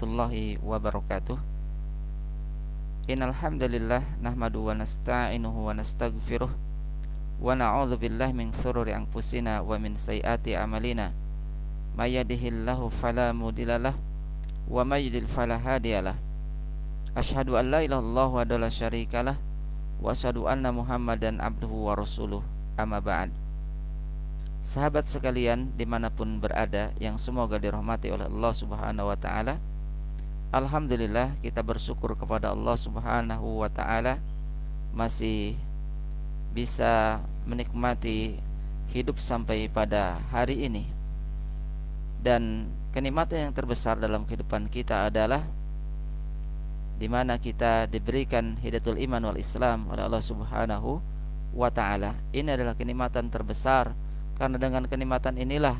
warahmatullahi wabarakatuh. Innal hamdalillah nahmaduhu wa nasta'inuhu wa nastaghfiruh wa na'udzu billahi min shururi anfusina wa min sayyiati a'malina. May yahdihillahu fala mudhillalah wa may yudhlil fala hadiyalah. Asyhadu an la ilaha illallah wa la syarikalah wa asyhadu anna Muhammadan abduhu wa rasuluh. Amma ba'd. Sahabat sekalian dimanapun berada yang semoga dirahmati oleh Allah subhanahu wa ta'ala, alhamdulillah kita bersyukur kepada Allah subhanahu wa ta'ala masih bisa menikmati hidup sampai pada hari ini. Dan kenikmatan yang terbesar dalam kehidupan kita adalah dimana kita diberikan hidayatul iman wal Islam oleh Allah subhanahu wa ta'ala. Ini adalah kenikmatan terbesar, karena dengan kenikmatan inilah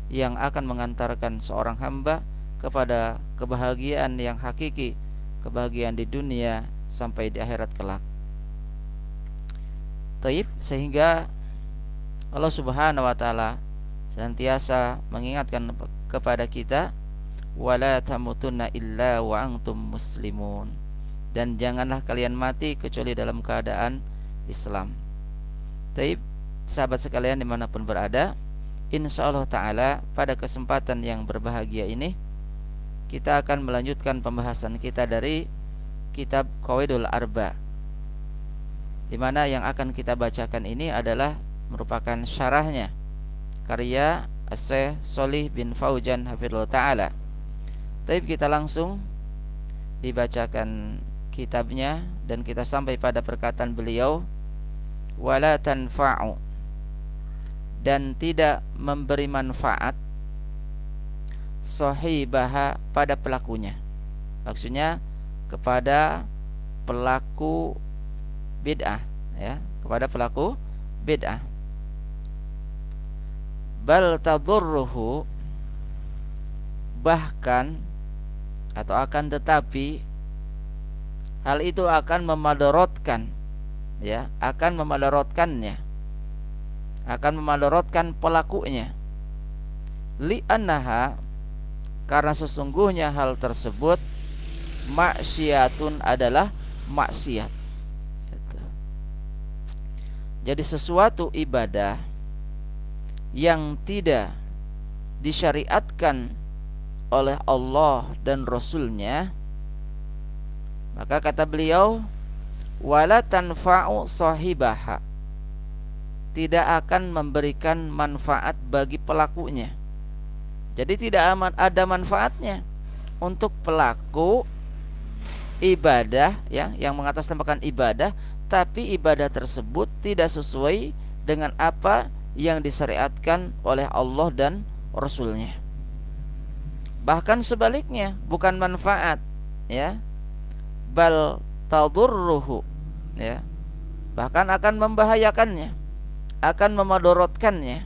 yang akan mengantarkan seorang hamba kepada kebahagiaan yang hakiki, kebahagiaan di dunia sampai di akhirat kelak. Taib, sehingga Allah subhanahu wa ta'ala senantiasa mengingatkan kepada kita, wala tamutunna illa wa antum muslimun, dan janganlah kalian mati kecuali dalam keadaan Islam. Taib, sahabat sekalian dimanapun berada, insyaallah ta'ala pada kesempatan yang berbahagia ini kita akan melanjutkan pembahasan kita dari kitab Qawaidul Arba, dimana yang akan kita bacakan ini adalah merupakan syarahnya karya Asy-Syaikh Shalih bin Fauzan hafizahullah ta'ala. Tapi kita langsung dibacakan kitabnya dan kita sampai pada perkataan beliau, wala tanfa'u, dan tidak memberi manfaat sahibaha pada pelakunya. Maksudnya kepada pelaku bid'ah, ya, kepada pelaku bid'ah. Bal tadurruhu, bahkan atau akan tetapi hal itu akan memadaratkan, ya, akan memadaratkannya, akan memadaratkan pelakunya. Li'annaha, karena sesungguhnya hal tersebut maksiatun, adalah maksiat. Jadi sesuatu ibadah yang tidak disyariatkan oleh Allah dan Rasulnya, maka kata beliau, wala tanfa'u sahibaha, tidak akan memberikan manfaat bagi pelakunya. Jadi tidak ada manfaatnya untuk pelaku ibadah, ya, yang mengatasnamakan ibadah, tapi ibadah tersebut tidak sesuai dengan apa yang disyariatkan oleh Allah dan Rasulnya. Bahkan sebaliknya, bukan manfaat, ya, bal tadurruhu, ya, bahkan akan membahayakannya, akan memadaratkannya.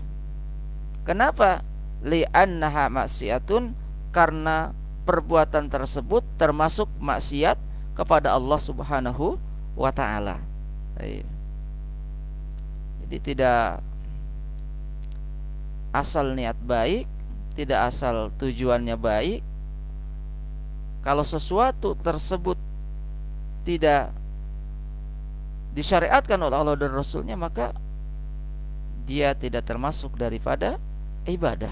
Kenapa? Li'annaha maksiatun, karena perbuatan tersebut termasuk maksiat kepada Allah subhanahu wa ta'ala. Jadi tidak asal niat baik, tidak asal tujuannya baik. Kalau sesuatu tersebut tidak disyariatkan oleh Allah dan Rasulnya, maka dia tidak termasuk daripada ibadah.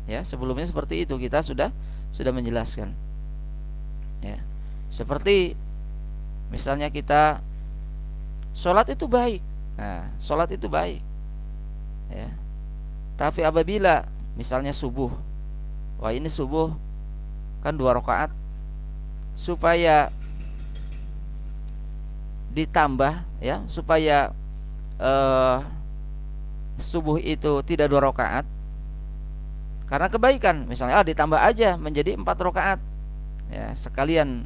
Ya, sebelumnya seperti itu kita sudah menjelaskan. Ya. Seperti misalnya kita sholat itu baik. Nah, sholat itu baik. Ya. Tapi apabila misalnya subuh, wah ini subuh kan 2 rakaat, supaya ditambah, ya, supaya subuh itu tidak 2 rakaat karena kebaikan, misalnya ditambah aja menjadi 4 rakaat, ya, sekalian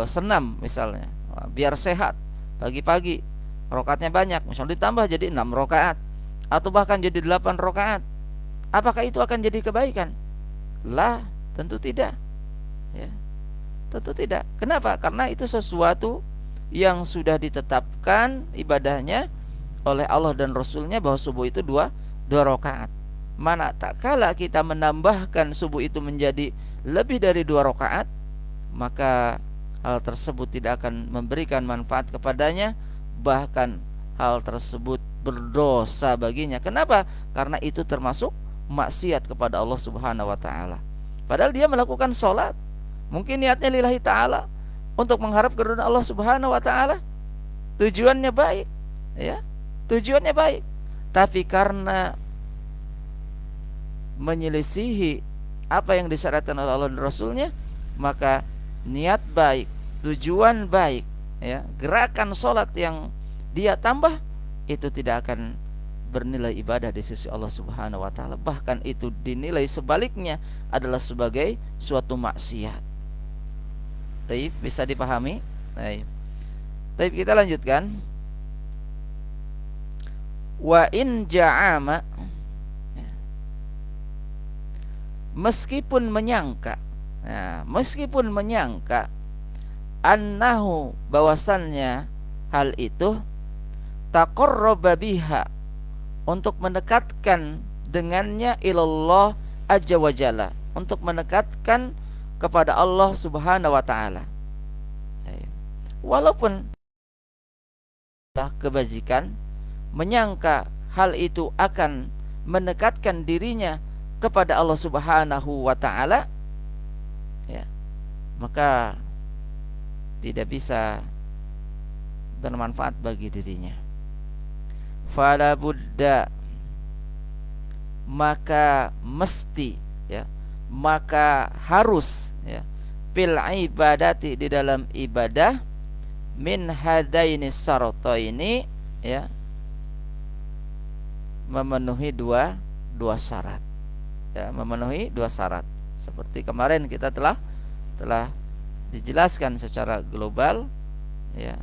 senam misalnya, biar sehat, pagi-pagi rakaatnya banyak, misalnya ditambah jadi 6 rakaat atau bahkan jadi 8 rakaat. Apakah itu akan jadi kebaikan? Lah, tentu tidak, ya, tentu tidak. Kenapa? Karena itu sesuatu yang sudah ditetapkan ibadahnya oleh Allah dan Rasulnya, bahwa subuh itu dua rakaat. Mana tak kala kita menambahkan subuh itu menjadi lebih dari 2 rakaat, maka hal tersebut tidak akan memberikan manfaat kepadanya, bahkan hal tersebut berdosa baginya. Kenapa? Karena itu termasuk maksiat kepada Allah Subhanahu wa taala. Padahal dia melakukan sholat, mungkin niatnya lillahi taala, untuk mengharap keridhaan Allah Subhanahu wa taala. Tujuannya baik, ya. Tujuannya baik. Tapi karena menyelisihi apa yang disyaratkan oleh Allah dan Rasulnya, maka niat baik, tujuan baik, ya, gerakan sholat yang dia tambah itu tidak akan bernilai ibadah di sisi Allah Subhanahu wa taala. Bahkan itu dinilai sebaliknya adalah sebagai suatu maksiat. Baik, bisa dipahami? Baik. Baik, kita lanjutkan. Wa in ja'ama, meskipun menyangka, meskipun menyangka annahu, bahwasannya hal itu taqarraba biha, untuk mendekatkan dengannya ilallah azza wa jalla, untuk mendekatkan kepada Allah Subhanahu wa taala. Walaupun kebajikan, menyangka hal itu akan mendekatkan dirinya kepada Allah Subhanahu wa taala, ya, maka tidak bisa bermanfaat bagi dirinya. Fala budda, maka mesti, ya, maka harus, ya, fil ibadati, di dalam ibadah, min hadaini syarataini, ya, memenuhi dua syarat, ya, memenuhi 2 syarat. Seperti kemarin kita telah dijelaskan secara global, ya.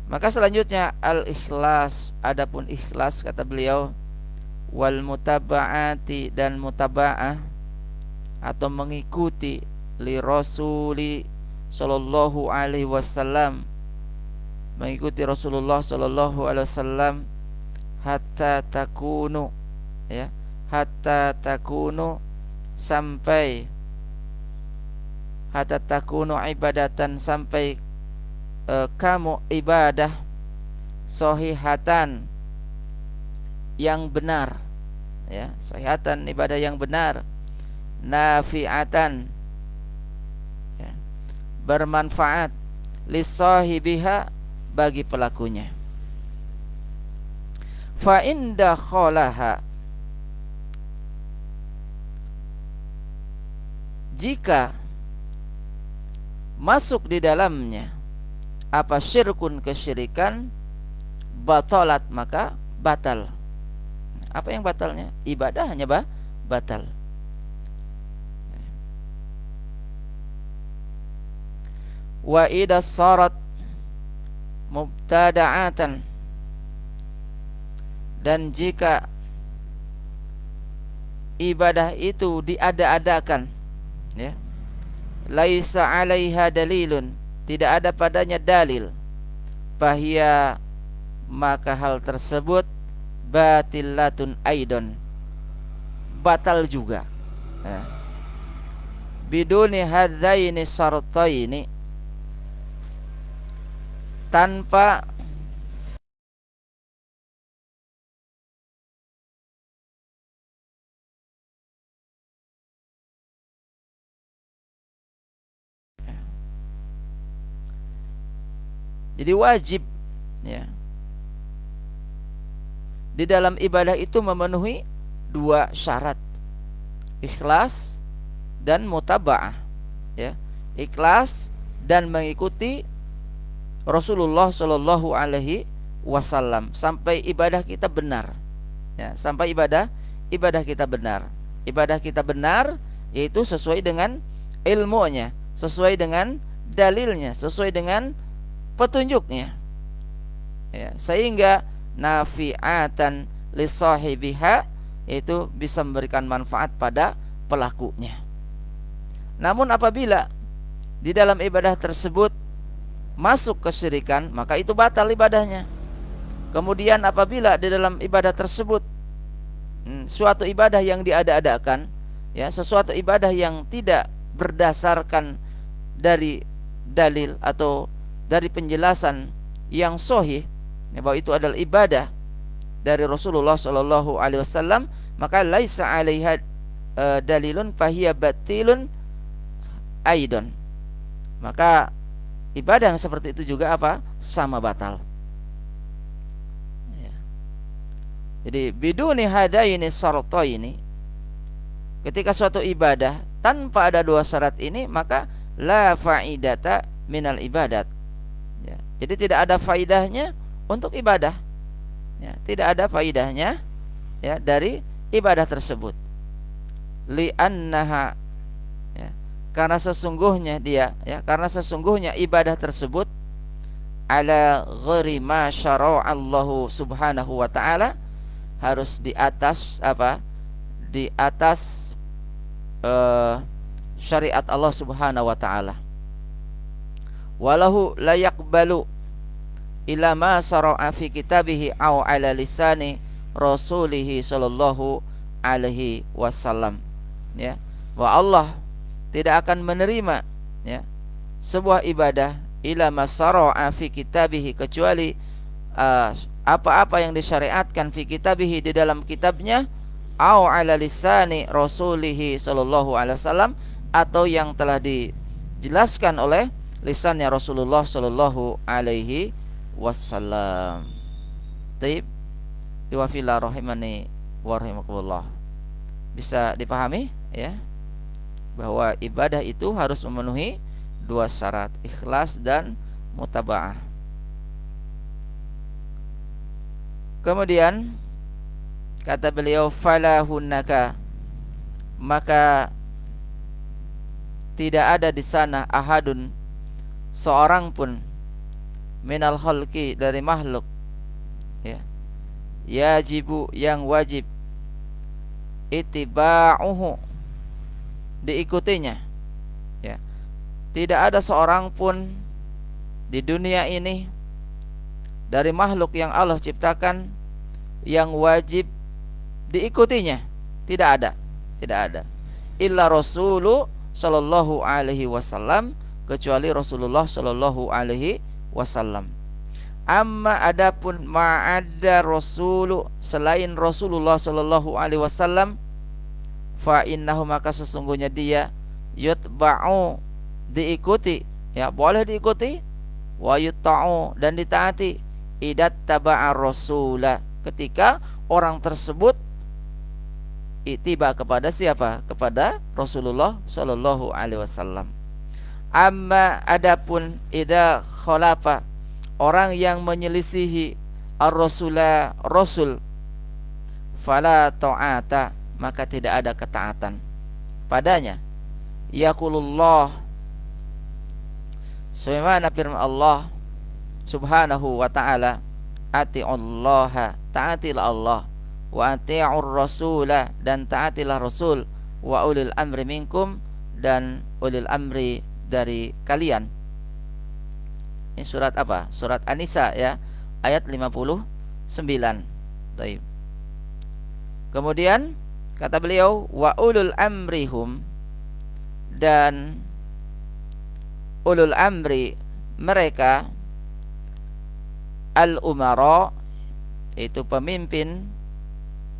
Maka selanjutnya al-ikhlas, adapun ikhlas, kata beliau, wal mutaba'ati, dan mutaba'ah atau mengikuti, li rasuli sallallahu alaihi wasallam, mengikuti Rasulullah sallallahu alaihi wasallam, hatta takunu, ya, hatta takunu, sampai, hatta takunu ibadatan, sampai kamu ibadah, sahihatan, yang benar, ya, sahihatan, ibadah yang benar, nafi'atan, ya, bermanfaat, lisahibiha, bagi pelakunya. Fa inda kholaha, jika masuk di dalamnya apa syirkun, kesyirikan, batalat, maka batal. Apa yang batalnya? Ibadah hanya batal. Wa idza sarat mubtada'atan, dan jika ibadah itu diada-adakan, ya, laisa 'alaiha dalilun, tidak ada padanya dalil, bahia, maka hal tersebut batilatun aidon, batal juga, ya. Biduni hadzaini syartaini, tanpa jadi wajib, ya, di dalam ibadah itu memenuhi 2 syarat, ikhlas dan mutaba'ah, ya, ikhlas dan mengikuti Rasulullah Shallallahu alaihi wasallam, sampai ibadah kita benar, ya, sampai ibadah kita benar. Ibadah kita benar yaitu sesuai dengan ilmunya, sesuai dengan dalilnya, sesuai dengan petunjuknya, ya, sehingga nafi'atan li sahibiha, itu bisa memberikan manfaat pada pelakunya. Namun apabila di dalam ibadah tersebut masuk kesyirikan, maka itu batal ibadahnya. Kemudian apabila di dalam ibadah tersebut suatu ibadah yang diada-adakan, ya, sesuatu ibadah yang tidak berdasarkan dari dalil atau dari penjelasan yang sahih, ya, bahwa itu adalah ibadah dari Rasulullah sallallahu alaihi wasallam, maka laisa 'alaiha dalilun fahiya batilun aidon. Maka ibadah yang seperti itu juga apa? Sama batal. Ya. Jadi biduni hadaini syartaini, ketika suatu ibadah tanpa ada dua syarat ini, maka la faidata minal ibadat. Ya. Jadi tidak ada faidahnya untuk ibadah. Ya, tidak ada faidahnya, ya, dari ibadah tersebut. Li'annaha, ya, karena sesungguhnya dia, ya, karena sesungguhnya ibadah tersebut ala ghairi ma syara'a Allahu subhanahu wa ta'ala, harus di atas apa? Di atas syariat Allah subhanahu wa ta'ala. Walahu la yaqbalu ila ma sara'a fi kitabihi aw ala lisani rasulihi sallallahu alaihi wasallam. Ya, bahwa Allah tidak akan menerima, ya, sebuah ibadah ila ma sara'a fi kitabihi, kecuali apa-apa yang disyariatkan fi kitabihi, di dalam kitabnya, au ala lisani rasulihi sallallahu alaihi wasallam, atau yang telah dijelaskan oleh lisannya Rasulullah sallallahu alaihi wasallam. Taib, iwafillah rahimani wa rahimakumullah. Bisa dipahami, ya, bahwa ibadah itu harus memenuhi dua syarat, ikhlas dan mutaba'ah. Kemudian kata beliau, fala hunaka, maka tidak ada di sana ahadun, seorang pun, minal khalqi, dari makhluk, ya, yajibu, yang wajib, ittiba'uhu, diikutinya, ya. Tidak ada seorang pun di dunia ini dari makhluk yang Allah ciptakan yang wajib diikutinya. Tidak ada, tidak ada. Illa Rasulu sallallahu alaihi wasallam, kecuali Rasulullah sallallahu alaihi wasallam. Amma adapun ma'adda Rasulu, selain Rasulullah sallallahu alaihi wasallam, fa innahu, maka sesungguhnya dia, yutba'u, diikuti, ya, boleh diikuti, wa yuta'u, dan ditaati, idat taba'a rasula, ketika orang tersebut itiba kepada siapa? Kepada Rasulullah sallallahu alaihi wasallam. Amma adapun idza khalafa, orang yang menyelisihi ar-rasula, rasul, fala ta'ata, maka tidak ada ketaatan padanya. Yaqulullah, sebagaimana firman Allah subhanahu wa ta'ala, ati'ullaha, taatilah Allah, wa ati'ur rasula, dan taatilah Rasul, wa ulil amri minkum, dan ulil amri dari kalian. Ini surat apa? Surat An-Nisa, ya, ayat 59. Baik. Kemudian kata beliau, wa ulul amrihum, dan ulul amri mereka, al-umara, itu pemimpin,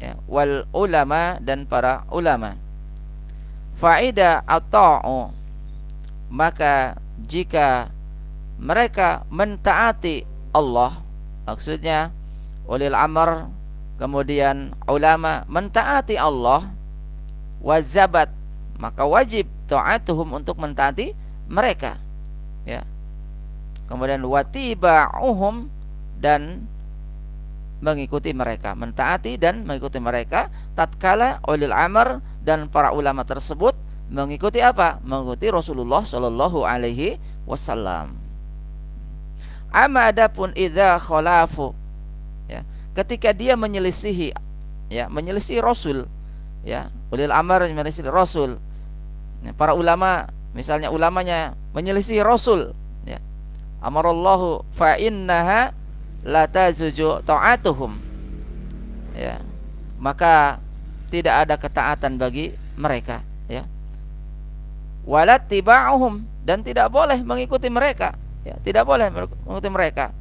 ya, wal ulama, dan para ulama. Faida ata'u, maka jika mereka mentaati Allah, maksudnya ulil amr, kemudian ulama mentaati Allah, wazabat, maka wajib ta'atuhum, untuk mentaati mereka, ya. Kemudian watiba'uhum, dan mengikuti mereka, mentaati dan mengikuti mereka, tatkala ulil amr dan para ulama tersebut mengikuti apa? Mengikuti Rasulullah sallallahu alaihi wasallam. Amma adapun idza khalafu, ya, ketika dia menyelisihi, ya, menyelisihi Rasul, ya, ulil amr menyelisihi Rasul, ya, para ulama, misalnya ulamanya menyelisihi Rasul, ya, amarallahu fa innaha la tazuju ta'atuhum, ya, maka tidak ada ketaatan bagi mereka, ya. Wala tiba'uhum, dan tidak boleh mengikuti mereka, ya, tidak boleh mengikuti mereka,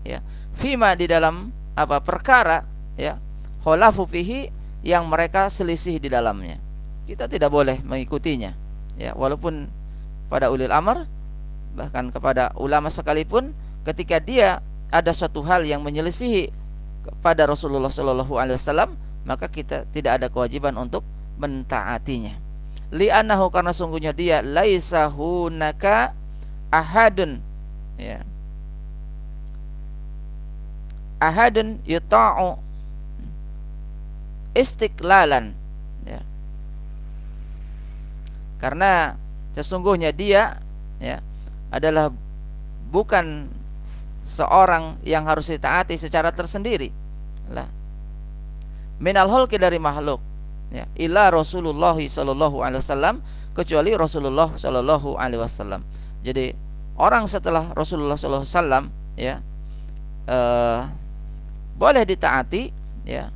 ya. Fima, di dalam apa perkara, ya, khalafu fihi, yang mereka selisih di dalamnya. Kita tidak boleh mengikutinya, ya, walaupun pada ulil amr, bahkan kepada ulama sekalipun, ketika dia ada suatu hal yang menyelisihi kepada Rasulullah Shallallahu Alaihi Wasallam, maka kita tidak ada kewajiban untuk mentaatinya. Li'annahu, karena sungguhnya dia laisa hunaka ahadun, ya, ahadun yuta'u istiqlalan, ya, karena sesungguhnya dia, ya, adalah bukan seorang yang harus ditaati secara tersendiri lah, minal hulki, dari makhluk, ya, ila Rasulullah sallallahu alaihi wasallam, kecuali Rasulullah sallallahu alaihi wasallam. Jadi orang setelah Rasulullah sallallahu alaihi wasallam, ya, boleh ditaati, ya,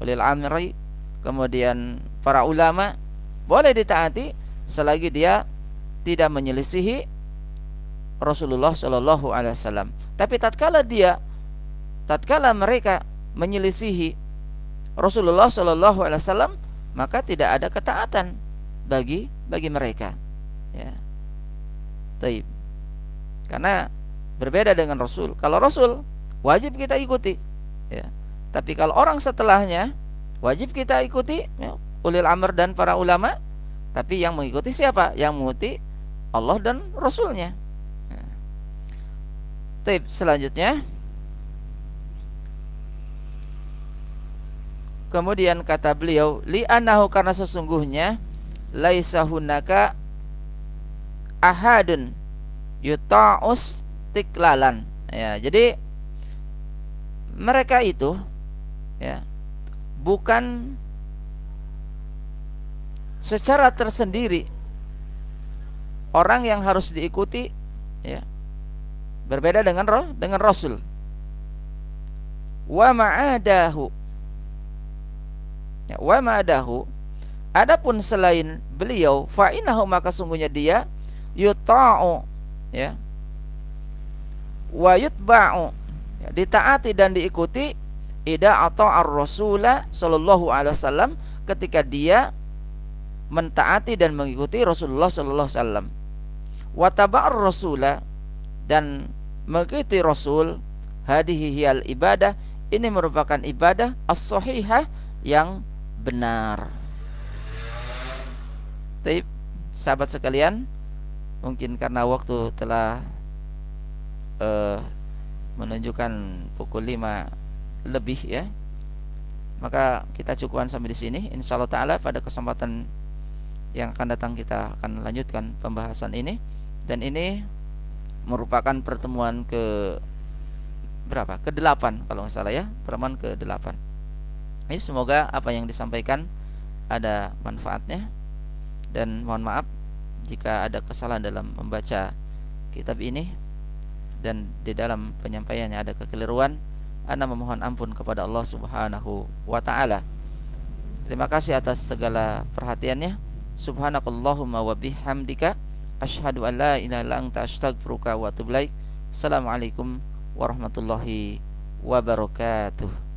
ulil amri, kemudian para ulama boleh ditaati selagi dia tidak menyelisihi Rasulullah sallallahu alaihi wasallam. Tapi tatkala mereka menyelisihi Rasulullah sallallahu alaihi wasallam, maka tidak ada ketaatan bagi mereka, ya. Taib. Karena berbeda dengan Rasul. Kalau Rasul wajib kita ikuti, ya. Tapi kalau orang setelahnya wajib kita ikuti, ya, ulil amr dan para ulama. Tapi yang mengikuti siapa? Yang mengikuti Allah dan Rasulnya. Ya. Taib. Selanjutnya, kemudian kata beliau, li'annahu, karena sesungguhnya laisa hunaka ahadun yuta'us tiklalan, ya. Jadi mereka itu, ya, bukan secara tersendiri orang yang harus diikuti, ya. Berbeda dengan Rasul. Wa ma'adahu, ya, wa ma'adahu, adapun selain beliau, fa innahu, maka sungguhnya dia yuta'u, ya, wa yutba'u, ya, ditaati dan diikuti, ida atau ar-Rasul sallallahu alaihi wasallam, ketika dia mentaati dan mengikuti Rasulullah sallallahu alaihi wasallam. Wa taba'ar rasula, dan mengikuti Rasul, hadihi hiyal ibadah, ini merupakan ibadah as-sahihah, yang benar. Baik, sahabat sekalian, mungkin karena waktu telah menunjukkan pukul 5 lebih, ya, maka kita cukupkan sampai di sini. Insyaallah taala pada kesempatan yang akan datang kita akan lanjutkan pembahasan ini. Dan ini merupakan pertemuan ke berapa? Ke-8 kalau nggak salah, ya, pertemuan ke-8. Semoga apa yang disampaikan ada manfaatnya, dan mohon maaf jika ada kesalahan dalam membaca kitab ini dan di dalam penyampaiannya ada kekeliruan. Ana memohon ampun kepada Allah Subhanahu wa taala. Terima kasih atas segala perhatiannya. Subhanakallahumma wa bihamdika asyhadu an la ilaha illa anta astaghfiruka wa atubu ilaik. Assalamualaikum warahmatullahi wabarakatuh.